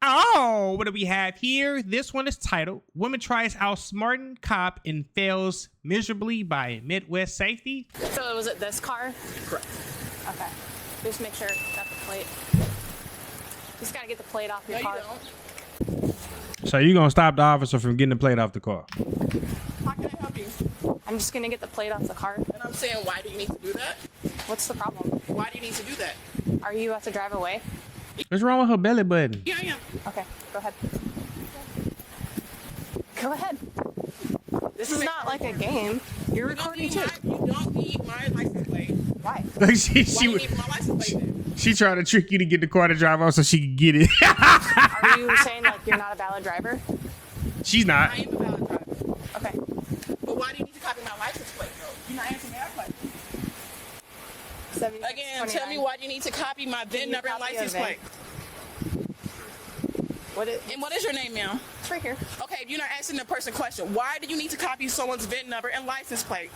Oh, what do we have here? This one is titled Woman Tries Outsmarting Cop and Fails Miserably by Midwest Safety. So was it this car? Correct. Okay. Just make sure got the plate. Just gotta get the plate off your car. You don't. So you gonna stop the officer from getting the plate off the car? How can I help you? I'm just gonna get the plate off the car. And I'm saying, why do you need to do that? What's the problem? Why do you need to do that? Are you about to drive away? What's wrong with her belly button? Yeah, I am. Okay, go ahead. Go ahead. This is not like a game. You're recording too. You don't need my license plate. Why? Like Why do you need my license plate then? she tried to trick you to get the car to drive off so she could get it. Are you saying like you're not a valid driver? She's not. I am a valid driver. Okay. But why do you need to copy my license plate though? You're not answering that question. Again, tell me why you need to copy my VIN number and license plate. What is your name, ma'am? It's right here. Okay, if you're not answering the person question, why do you need to copy someone's VIN number and license plate?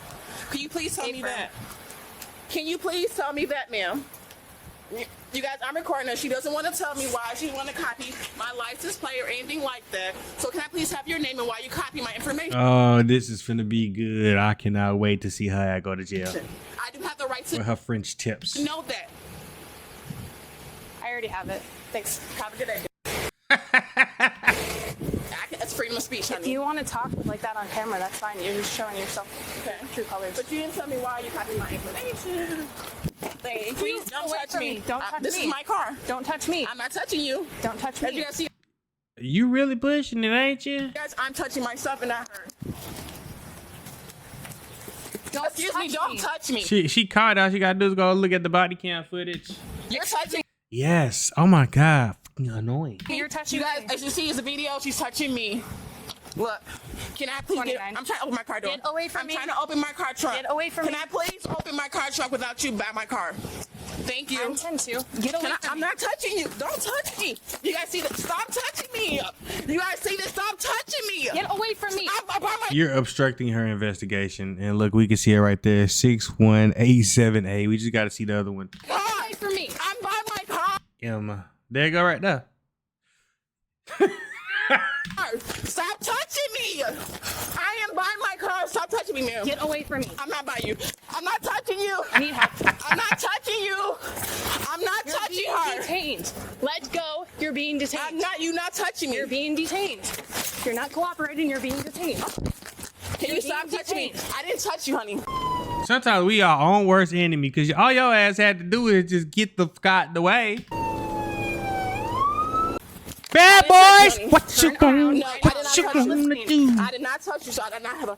Can you please tell me that? Can you please tell me that, ma'am? You guys, I'm recording her. She doesn't want to tell me why she want to copy my license plate or anything like that. So can I please have your name and why you copy my information? Oh, this is finna be good. I cannot wait to see her go to jail. I do have the right to With her French tips. know that. I already have it. Thanks. Have a good day. That's freedom of speech, honey. If you want to talk like that on camera, that's fine. You're just showing yourself true colors. But you didn't tell me why you copied my information. Thank you. Please Don't away touch from me. Don't touch this me. is my car. Don't touch me. I'm not touching you. Don't touch As me. you guys see, You really pushing it, ain't you? guys, I'm touching myself and not her. Don't Excuse me, don't touch me. She caught out. She gotta do is go look at the body cam footage. You're touching. Yes. Oh my God. Fucking annoying. You're touching You guys, me. as you see, is the video. She's touching me. Look, can I please get? 29. I'm trying to open my car door. Get away from me. I'm trying to open my car trunk. Get away from Can me. I please open my car trunk without you by my car? Thank you. I intend to. Get away from I'm me. not touching you. Don't touch me. You guys see that? Stop touching me. You guys see that? Stop touching me. Get away from me. I'm by my. You're obstructing her investigation. And look, we can see it right there. 61878. We just gotta see the other one. Get away from me. I'm by my car. Emma. There you go right there. Stop touching me. I am by my car. Stop touching me, ma'am. Get away from me. I'm not by you. I'm not touching you. I need help. I'm not touching you. I'm not You're touching being her. detained. Let go. You're being detained. I'm not. You not touching me. You're being detained. You're not cooperating. You're being detained. Can you stop touching me? I didn't touch you, honey. Sometimes we are our own worst enemy because all your ass had to do is just get the fuck out the way. Bad boys, what you gonna, No, what you gonna do? I did not touch you, so I did not have a.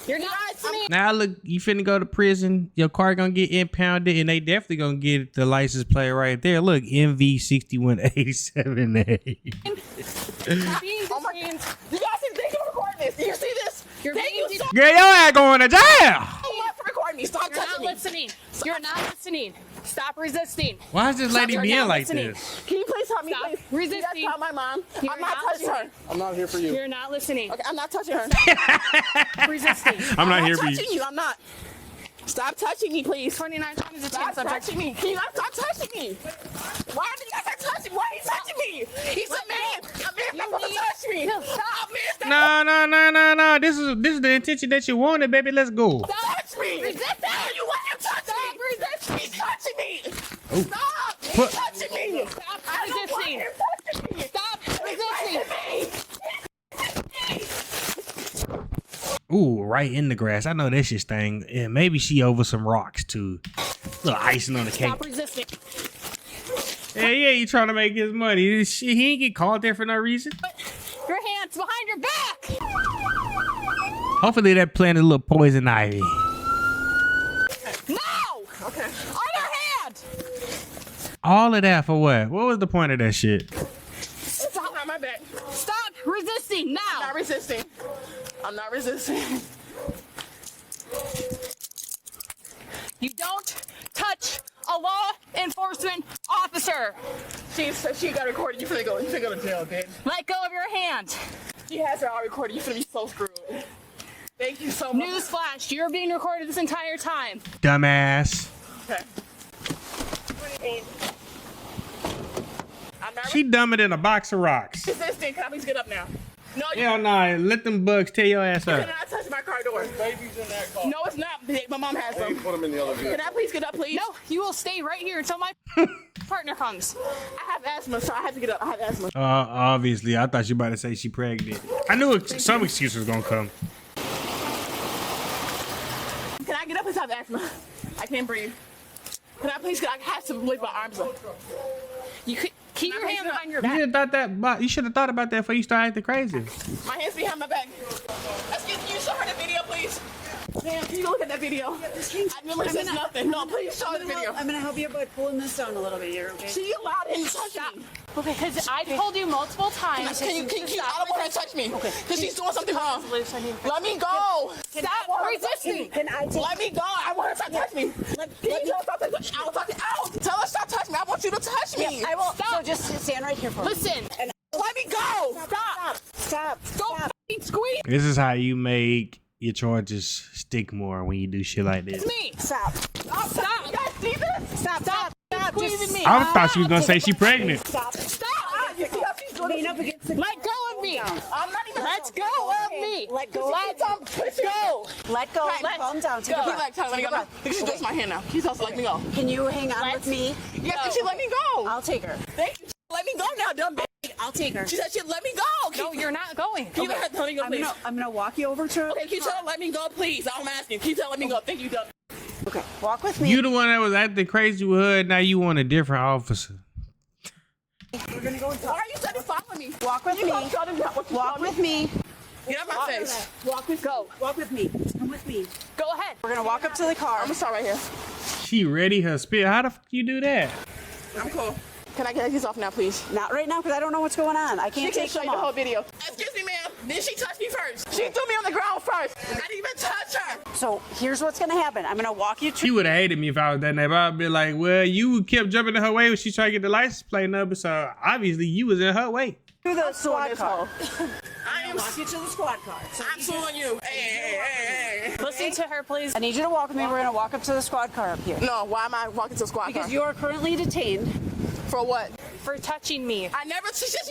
You're not listening. Now look, you finna go to prison. Your car gonna get impounded, and they definitely gonna get the license plate right there. Look, MV61A78. Being Oh my! detained. You guys see? Thank you for recording this. Do you see this? You're Thank being you so Girl, your ass going to jail. much for recording me. Stop You're not touching me. listening. You're not listening. Stop resisting. Why is this lady You're being not like listening. this? Can you please help me, Stop please? resisting. You guys tell my mom. You're I'm not not touching her. listening. I'm not here for you. You're not listening. Okay, I'm not touching her. Resisting. I'm not here for you. touching you. I'm not. Stop touching me, please. 29 times a Stop chance subject. touching me. Can you guys stop touching me? Why are you guys not touching me? Why are you touching me? He's a man. A man's not supposed to touch me. No, A stop. man's not No. This is the intention that you wanted, baby. Let's go. supposed to touch me. Resist No, you want him touching me. Resist. He's touching me. Oh. Stop. He's Put- touching me. Stop I don't want resisting. him touching me. Stop He's resisting. touching me. Ooh, right in the grass. I know that's his thing. And maybe she over some rocks too. Little icing on the cake. Stop resisting. Yeah, you trying to make his money. He ain't get caught there for no reason. Your hands behind your back. Hopefully that planted a little poison ivy. No. Okay. Other hand. All of that for what? What was the point of that shit? It's behind my back. Stop resisting I'm now. not resisting. I'm not resisting. You don't touch a law enforcement officer. She got recorded. You finna go to jail, bitch. Let go of your hand. She has her all recorded. You finna be so screwed. Thank you so much. Newsflash, you're being recorded this entire time. Dumbass. Okay. I'm not She dumber than a box of rocks. resisting. Can I please get up now? No, you Hell nah, let them bugs tear your ass up. cannot touch my car door. Baby's in that car. No, it's not. My mom has They them. put them in the other vehicle. Can I please get up, please? No, you will stay right here until my partner comes. I have asthma, so I have to get up. I have asthma. Obviously, I thought you about to say she pregnant. I knew some excuse was gonna come. Can I get up? Because I have asthma. I can't breathe. Can I please? I have to lift my arms up. You could keep your hands behind your You back. should have thought that. You should have thought about that before you started acting crazy. My hands behind my back. Excuse me, can you show her the video, please? Ma'am, can you look at that video? I never said nothing. No, please show her the video. I'm gonna help you by pulling this down a little bit here, okay? She allowed him to touch me. Okay, because I told you multiple times. Can you, I don't want her to touch me. Okay. Because she's doing something wrong. Liz, I need- Let me go. Stop resisting. Can I take Let me go. I want her to stop touching me. Can you stop touching me? I'll touch you. Ow. Tell her stop touching me. I want you to touch me. I will. Stop. So just stand right here for me. Listen. Let me go. Stop. Stop. Don't f***ing squeeze This is how you make your charges stick more when you do shit like this. Me. Stop. Stop. You guys see this? Stop. Stop. Stop. Squeezing me. I thought she was gonna say she pregnant. Stop. Stop. You see how she's doing Lean this? up against the. Let go of me. I'm not even. Let's go of me. Let go. Let go. Let go. Right, Calm down. Take a He's breath. like, let me go. Look, she's doing my hand now. He's also let me go. Can you hang on with me? Yes, she let me go. I'll take her. Thank you. Let me go now, dumb bitch. I'll take her. She said she'd let me go. No, you're not going. Can you let her go, please? I'm gonna walk you over to her. Okay, can you tell her let me go, please? I'm asking. Can you tell her let me go? Thank you, dumb. Okay. Walk with me. You the one that was acting crazy with her. Now you want a different officer. We're gonna go and Why talk. are you trying to follow me? Walk with You me. gonna tell them what you Walk told me? with me. Get out my face. Walk with. Go. Walk with me. Come with me. Go ahead. We're gonna walk up to the car. I'm gonna start right here. She ready her spit. How the fuck you do that? I'm cool. Can I get these off now, please? Not right now because I don't know what's going on. I She can't can take show them you the whole off. video. Excuse me, ma'am. Did she touch me first? She threw me on the ground first. I didn't even touch her. So here's what's gonna happen. I'm gonna walk you to. She would have hated me if I was that neighbor. I'd be like, well, you kept jumping in her way when she tried to get the license plate number, so obviously you was in her way. To the squad this car. I am. Walk you to the squad car. So I'm suing you. Hey. Listen to her, please. I need you to walk with me. We're gonna walk up to the squad car up here. No, why am I walking to the squad car? Because you are currently detained. For what? For touching me. I never. She said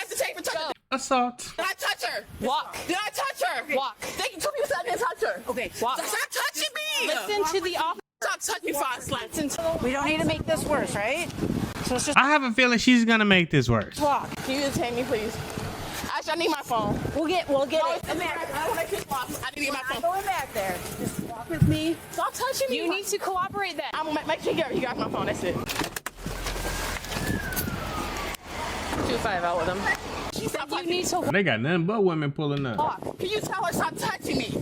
to take for touching. Assault. Did I touch her? Walk. Did I touch her? Walk. Thank you. 2 people said I didn't touch her. Okay. Walk. Stop touching me. Listen to the officer. Stop touching me before I slap. Listen to the We don't need to make this worse, right? So it's just I have a feeling she's gonna make this worse. walk. Can you detain me, please? Actually, I need my phone. We'll get No, it. it's in there. I don't want to kiss off. I need to get my I'm not phone. going back there. Just walk with me. Stop touching me. You need to cooperate then. I'm gonna make sure you got my phone. That's it. 2-5 out with him. She said You need to They got nothing but women pulling up. walk. Can you tell her stop touching me?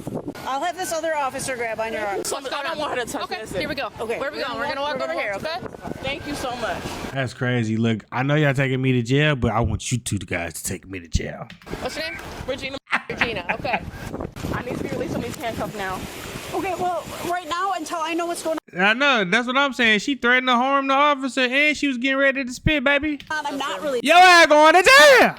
I'll have this other officer grab on your arm. I don't want her to touch me. Okay, That's it. here we go. Okay. Where are we going? We're gonna walk over here, okay? Thank you so much. That's crazy. Look, I know y'all taking me to jail, but I want you two guys to take me to jail. What's your name? Regina. Regina, okay. I need to be released from these handcuffs now. Okay, well, right now, until I know what's going I know. That's what I'm saying. She threatened to harm the officer, and she was getting ready to spit, baby. on, I'm not really. Your ass going to jail.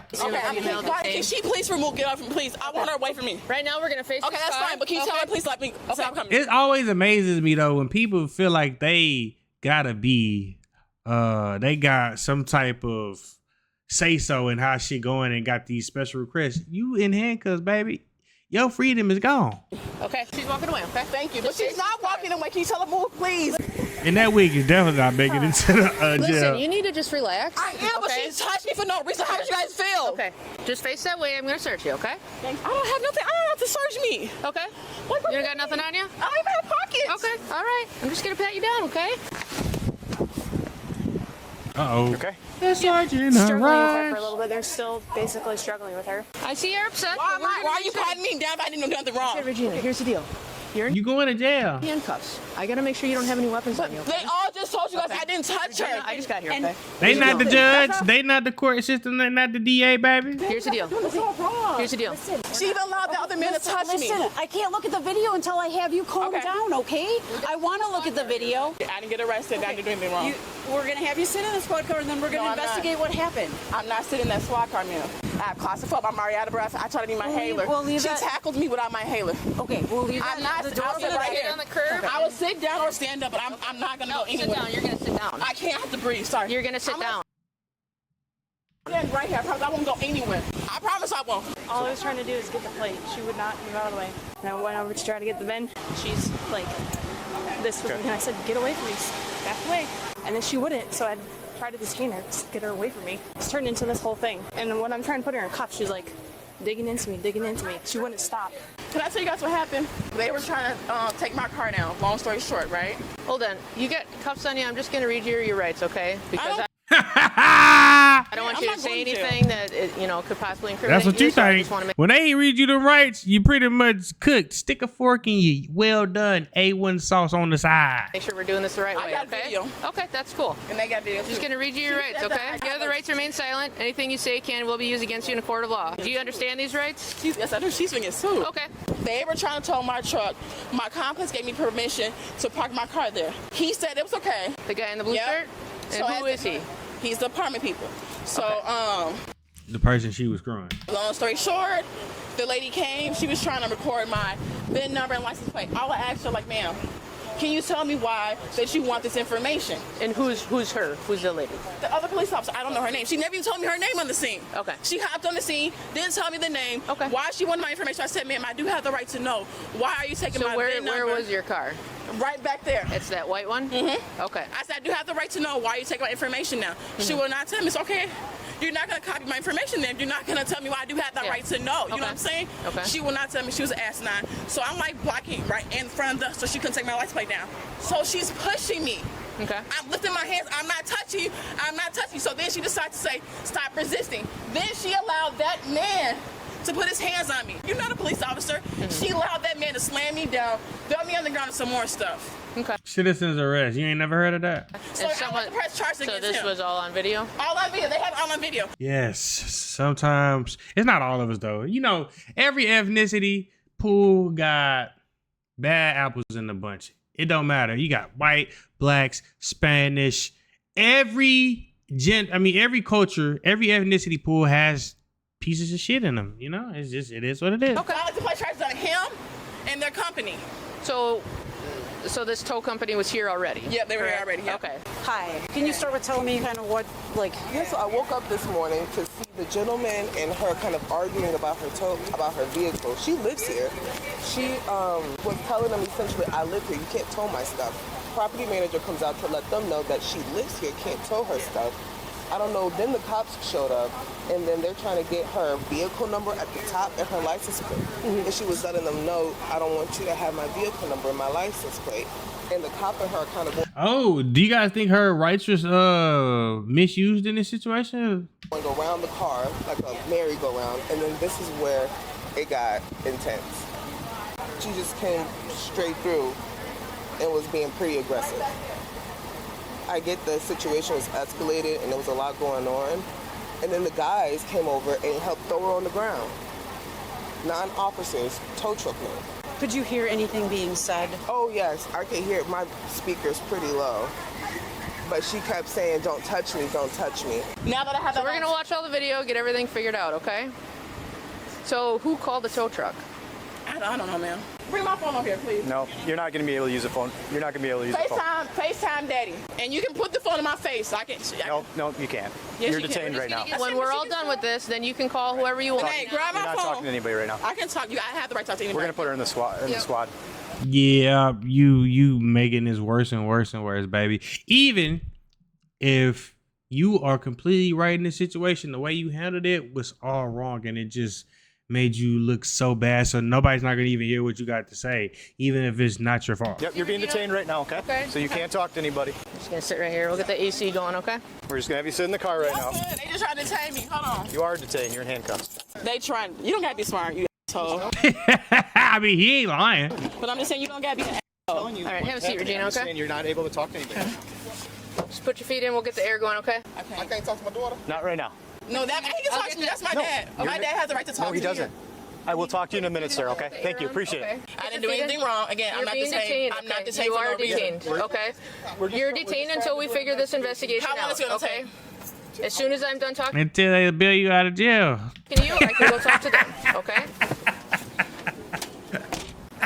Okay, can she please get off from please? I want her away from me. Right now we're gonna face Okay, this that's car. fine, but can you tell her please let me stop coming? It always amazes me though when people feel like they gotta be, they got some type of say so in how shit going and got these special requests. You in handcuffs, baby. Your freedom is gone. Okay, she's walking away, okay? Thank you, but she's not walking away. Can you tell her move, please? And that wig is definitely not making it to the jail. Listen, you need to just relax. I am, but okay? she touched me for no reason. How did you guys feel? Okay, just face that way. I'm gonna search you, okay? Thanks. I don't have nothing. I don't have to search me. Okay. You don't got nothing on you? I don't even have pockets. Okay, all right. I'm just gonna pat you down, okay? Uh-oh. Okay. The sergeant Struggling with her for a arrives. little bit. They're still basically struggling with her. I see you're upset. Why, but we're gonna are make you sure- patting me down if I didn't do nothing wrong? Okay, Regina, here's the deal. You're in You going to jail. handcuffs. I gotta make sure you don't have any weapons on you. Okay? They all just told you guys I didn't touch Regina, her. I just got here, And- okay? They not the judge. They not the court system. They not the DA, baby. Here's the deal. It's all wrong. Here's the deal. She even allowed the other man to touch me. Listen, I can't look at the video until I have you calm Okay. down, okay? I want to look at the video. I didn't get arrested. I didn't do anything wrong. We're going to have you sit in the squad car and then we're going No, to I'm not. investigate what happened. I'm not sitting in that squad car, man. I have claustrophobic. I'm already out of breath. I tried to need my inhaler. we'll leave She that- tackled me without my inhaler. Okay, we'll leave I'm that not. the door I'll for sit the right right here. on the curb. I will sit down or stand up, but I'm not gonna go Sit anywhere. down. You're gonna sit down. I can't have to breathe. Sorry. You're gonna sit I'm down. right here. I promise I won't go anywhere. I promise I won't. All I was trying to do is get the plate. She would not move out of the way. And I went over to try to get the VIN. She's like, this with me. And I said, get away from me. Back away. And then she wouldn't. So I tried to detain her, just get her away from me. It's turned into this whole thing. And when I'm trying to put her in cuffs, she's like, digging into me. She wouldn't stop. Can I tell you guys what happened? They were trying to take my car down. Long story short, right? Hold on. You got cuffs on you. I'm just going to read you your rights, okay? Because That's I don't want I'm you not to say going to. anything that could possibly incriminate what you. you so I think. just want to make When they ain't read you the rights, you pretty much cooked. Stick a fork in you. Well done. A1 sauce on the side. sure we're doing this the right I way, got okay? video. Okay, that's cool. And they got video. Just going to read you your rights, said that okay? I You got have the those. right to remain silent. Anything you say can and will be used against you in a court of law. Do you understand these rights? Yes, I do. She's being sued. Okay. They were trying to tow my truck. My complex gave me permission to park my car there. He said it was okay. The guy in the blue Yep. shirt? And So who as- is he? He's the apartment people. So, The person she was screwing. long story short, the lady came. She was trying to record my VIN number and license plate. All I asked her, like, ma'am, can you tell me why that you want this information? And who's her? Who's the lady? The other police officer, I don't know her name. She never even told me her name on the scene. Okay. She hopped on the scene, didn't tell me the name. Okay. Why she wanted my information? I said, ma'am, I do have the right to know. Why are you taking So my where VIN number? was your car? Right back there. It's that white one? Mm-hmm. Okay. I said, I do have the right to know why you take my information now. She will not tell me. It's okay. You're not going to copy my information then. You're not going to tell me why I do have that Yeah. right to know. You Okay. know what I'm saying? Okay. She will not tell me. She was an asinine. So I'm like blocking right in front of the, so she couldn't take my license plate down. So she's pushing me. Okay. I'm lifting my hands. I'm not touching you. I'm not touching you. So then she decided to say, stop resisting. Then she allowed that man to put his hands on me. You're not a police officer. She allowed that man to slam me down, throw me on the ground, and some more stuff. Okay. Citizen's arrest. You ain't never heard of that? So I want to press charges So against this him. was all on video? All on video. They have it all on video. Yes. Sometimes it's not all of us though. You know, every ethnicity pool got bad apples in the bunch. It don't matter. You got white, blacks, Spanish. Every culture, every ethnicity pool has pieces of shit in them. You know, it is what it is. Okay. I like to play charges on him and their company. So this tow company was here already? Yep, they were here Correct? already. Yep. Okay. Hi. Can you start with telling me kind of what, like, Yes, so I woke up this morning to see the gentleman and her kind of arguing about her vehicle. She lives here. She was telling them essentially, I live here, you can't tow my stuff. Property manager comes out to let them know that she lives here, can't tow her stuff. I don't know, then the cops showed up, and then they're trying to get her vehicle number at the top and her license plate. And she was letting them know, I don't want you to have my vehicle number and my license plate. And the cop and her are kind of Oh, do you guys think her rights was misused in this situation? going around the car like a merry-go-round, and then this is where it got intense. She just came straight through and was being pretty aggressive. I get the situation was escalated and there was a lot going on, and then the guys came over and helped throw her on the ground. 9 officers, tow truck men. could you hear anything being said? Oh yes, I can hear my speaker's pretty low. But she kept saying, don't touch me, don't touch me. Now that I have So that we're going to watch all the video, get everything figured out, okay? So who called the tow truck? I don't know, ma'am. Bring my phone over here, please. No, you're not going to be able to use a phone. You're not going to be able to use a phone. FaceTime daddy. And you can put the phone in my face. I can. No, you can't. Yes, You're you can. detained right now. When we're all done with this, then you can call whoever you want. Hey, grab You're my not phone. talking to anybody right now. I can talk. I have the right to talk to anybody. We're going to put her in the squad. In the squad. Yeah, you making this worse and worse and worse, baby. Even if you are completely right in this situation, the way you handled it was all wrong, and it just made you look so bad. So nobody's not gonna even hear what you got to say, even if it's not your fault. Yep, you're being detained right now, okay? Okay. So you can't talk to anybody. Just going to sit right here. We'll get the AC going, okay? We're just going to have you sit in the car right That's now. good. They just tried to detain me. Hold on. You are detained. You're in handcuffs. They trying. You don't gotta be smart. You asshole. I mean, he ain't lying. But I'm just saying you don't gotta be an asshole. All right, have a seat, Regina, I'm just okay? saying you're not able to talk to anybody. Just put your feet in. We'll get the air going, okay? I can't talk to my daughter. Not right now. No, that he can talk to me. That's my dad. My dad has the right to talk No, he to doesn't. I will talk to you in a minute, sir, okay? Thank you. Appreciate it. I didn't do anything wrong. Again, I'm You're not being detained. detained. I'm not okay. detained You for are no reason. detained. Okay. You're detained until we figure this investigation How long out. is it gonna okay. take? As soon as I'm done talking Until they bail you out of jail. to you, I can go talk to them. Okay.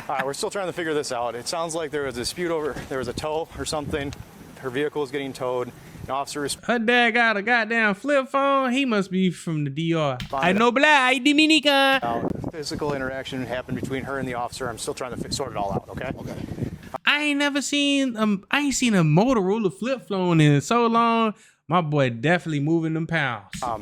All right, we're still trying to figure this out. It sounds like there was a dispute over, there was a tow or something. Her vehicle is getting towed, An officer is Her dad got a goddamn flip phone. He must be from the DR. I know black Dominican. physical interaction happened between her and the officer. I'm still trying to sort it all out, okay? Okay. I ain't seen a Motorola flip phone in so long. My boy definitely moving them pounds. I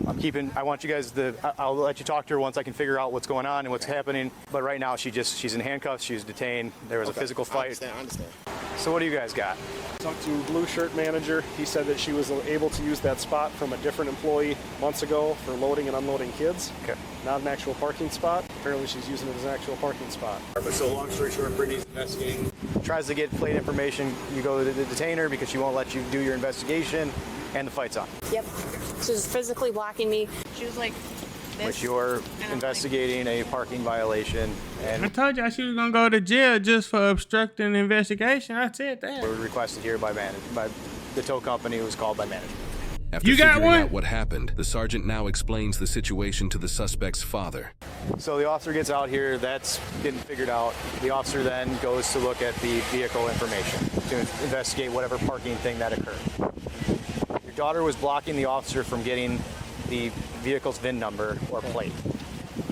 want you guys I'll let you talk to her once I can figure out what's going on and what's happening. But right now she's in handcuffs, she's detained. There was a physical fight. I understand. So what do you guys got? Talked to Blue Shirt manager. He said that she was able to use that spot from a different employee months ago for loading and unloading kids. Okay. Not an actual parking spot. Apparently she's using it as an actual parking spot. But so long story short, Brittany's investigating. Tries to get plate information. You go to the detainer because she won't let you do your investigation, and the fight's on. Yep. She was physically blocking me. She was like this. Which you're investigating a parking violation. I And told y'all she was gonna go to jail just for obstructing the investigation. I said that. we're requested here by the tow company, who was called by management. After You got figuring one? out what happened, the sergeant now explains the situation to the suspect's father. So the officer gets out here, that's getting figured out. The officer then goes to look at the vehicle information to investigate whatever parking thing that occurred. Your daughter was blocking the officer from getting the vehicle's VIN number or plate.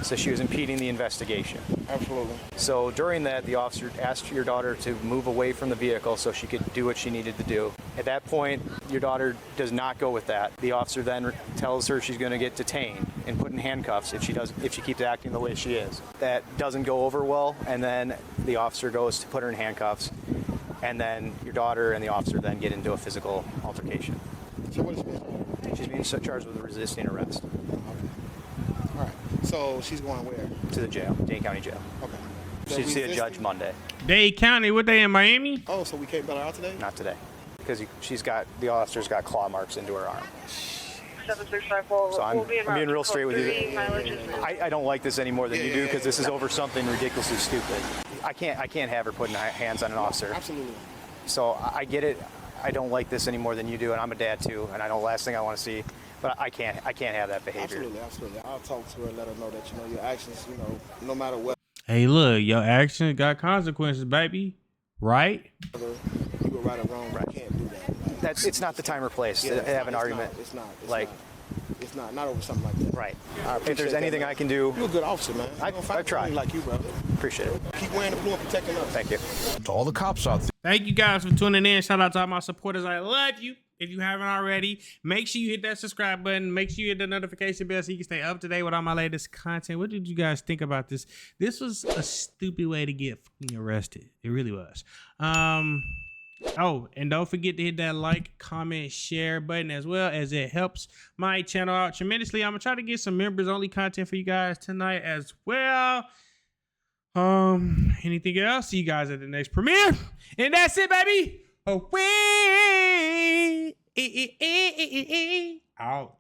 So she was impeding the investigation. Absolutely. So during that, the officer asked your daughter to move away from the vehicle so she could do what she needed to do. At that point, your daughter does not go with that. The officer then tells her she's going to get detained and put in handcuffs if she keeps acting the way she is. That doesn't go over well, and then the officer goes to put her in handcuffs, and then your daughter and the officer then get into a physical altercation. So what is she being? She's being charged with resisting arrest. All right. So she's going where? To the jail, Dane County Jail. Okay. She'll see a judge Monday. Dade County, what they in Miami? Oh, so we can't bail her out today? Not today, because the officer's got claw marks into her arm. So I'm being real straight with you. I don't like this any more than you do, because this is over something ridiculously stupid. I can't have her putting hands on an officer. Absolutely. So I get it. I don't like this any more than you do, and I'm a dad too, and I know the last thing I want to see. But I can't have that behavior. Absolutely. I'll talk to her and let her know that, your actions, no matter what. Hey, look, your actions got consequences, baby. Right? Whether you were right or wrong, you can't do that. It's not the time or place to have an argument. It's not over something like that. Right. If there's anything I can do. You're a good officer, man. I've tried. Like you, brother. Appreciate it. Keep wearing the blue and protecting us. Thank you. To all the cops out there. Thank you guys for tuning in. Shout out to all my supporters. I love you. If you haven't already, make sure you hit that subscribe button. Make sure you hit the notification bell so you can stay up to date with all my latest content. What did you guys think about this? This was a stupid way to get fucking arrested. It really was. Oh, and don't forget to hit that like, comment, share button as well, as it helps my channel out tremendously. I'm gonna try to get some members only content for you guys tonight as well. Anything else? See you guys at the next premiere. And that's it, baby. Away. Out.